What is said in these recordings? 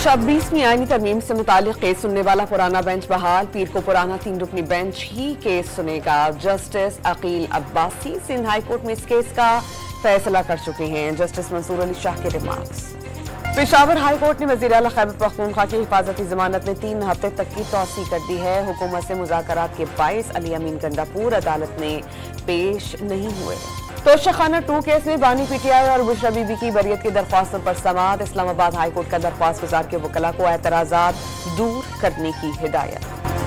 26वीं आईनी तरमीम से मुतालिक केस सुनने वाला पुराना बेंच बहाल। पीर को पुराना 3 रुकनी बेंच ही केस सुनेगा। Justice Aqeel Abbasi Sindh high court में इस केस का फैसला कर चुके हैं। जस्टिस मंसूर अली शाह के रिमार्क्स। पेशावर हाई कोर्ट ने वज़ीर आला खैबर पख्तूनख्वा की हिफाजती जमानत में 3 हफ्ते तक की तौसी कर दी है। हुकूमत से मुज़ाकरात के बाइस अली अमीन गंडापुर अदालत में पेश नहीं हुए। तोशाखाना 2 केस में बानी पीटीआई और बुशरा बीबी की बरियत की दरख्वास्तों पर समाअत। इस्लामाबाद हाई कोर्ट का दरख्वास्त गुजार के वकला को एतराज़ात दूर करने की हिदायत।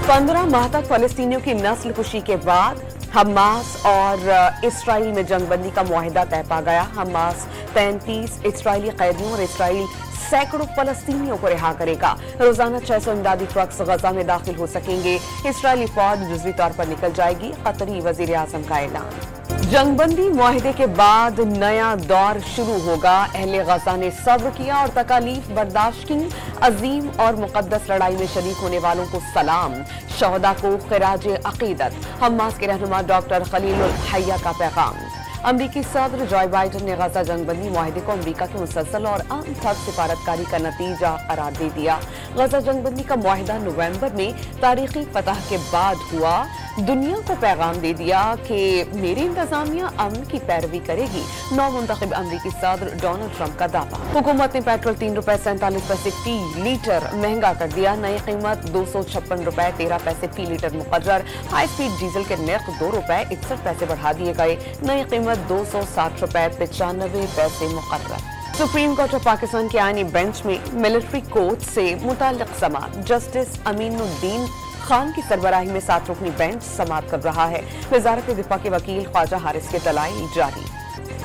15 माह तक फलस्तीनियों की नस्ल कुशी के बाद हमास और इसराइल में जंगबंदी का मुआहिदा तय पा गया। हमास 35 इसराइली कैदियों और इसराइल सैकड़ों फलस्तीनियों को रिहा करेगा। रोजाना 600 इमदादी ट्रक्स गजा में दाखिल हो सकेंगे। इसराइली फौज जुज़वी तौर पर निकल जाएगी। कतरी वज़ीर आज़म का ऐलान। जंगबंदी मुआहिदे के बाद नया दौर शुरू होगा। अहले गजा ने सब्र किया और तकालीफ बर्दाश्त की। अजीम और मुकद्दस लड़ाई में शरीक होने वालों को सलाम। शहदा को खिराज अकीदत। हमास के रहनुमा डॉक्टर खलीलुल हैया का पैगाम। अमरीकी सदर जो बाइडन ने गजा जंगबंदी मुआहिदे को अमरीका के मुसलसल और अनथक सिफारतकारी का नतीजा करार दे दिया। गजा जंगबंदी का मुआहिदा नवंबर में तारीखी फतह के बाद हुआ। दुनिया को पैगाम दे दिया कि मेरी इंतजामिया अमन की पैरवी करेगी। नौ मुंतखब अमरीकी सदर डोनाल्ड ट्रंप का दावा। हुकूमत ने पेट्रोल 3 रुपए 47 पैसे फी लीटर महंगा कर दिया। नई कीमत 256 रुपए 13 पैसे फी लीटर मुकर्रर। हाई स्पीड डीजल के नर्ख 2 रुपए 61 पैसे बढ़ा दिए गए। नई कीमत 260 रुपए 95 पैसे मुकर्रर। सुप्रीम कोर्ट ऑफ पाकिस्तान के आईनी बेंच में मिलिट्री कोर्ट से मुताल्लिक समाअत। जस्टिस अमीनुद्दीन खान की सरबराही में 7 रुकनी बेंच समाअत कर रहा है। वजारत दिफा के वकील ख्वाजा हारिस के दलाइल जारी।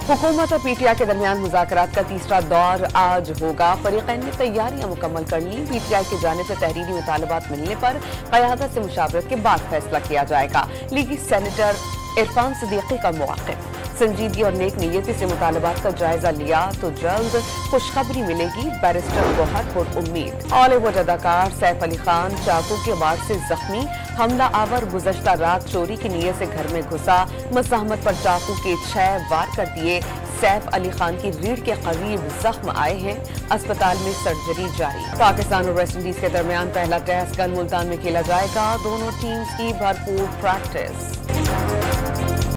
हुकूमत और पीटीआई के दरमियान मुज़ाकरात का तीसरा दौर आज होगा। फरीक़ैन ने तैयारियां मुकम्मल कर ली। पीटीआई की जानिब से तहरीरी मुतालबात मिलने पर क़यादत से मुशावरत के बाद फैसला किया जाएगा। लीगी सेनेटर इरफान सिद्दीकी का मौक़िफ़। संजीदगी और नेक नीयती से मुतालबात का जायजा लिया तो जल्द खुशखबरी मिलेगी। बैरिस्टर गौहर पर उम्मीद। हॉलीवुड अदाकार सैफ अली खान चाकू के वार से जख्मी। हमला आवर गुज़श्ता रात चोरी की नीयत से घर में घुसा। मज़ाहमत पर चाकू के 6 वार कर दिए। सैफ अली खान की रीढ़ के करीब जख्म आए हैं। अस्पताल में सर्जरी जारी। पाकिस्तान और वेस्ट इंडीज के दरमियान पहला टेस्ट कल मुल्तान में खेला जाएगा। दोनों टीम्स की भरपूर प्रैक्टिस।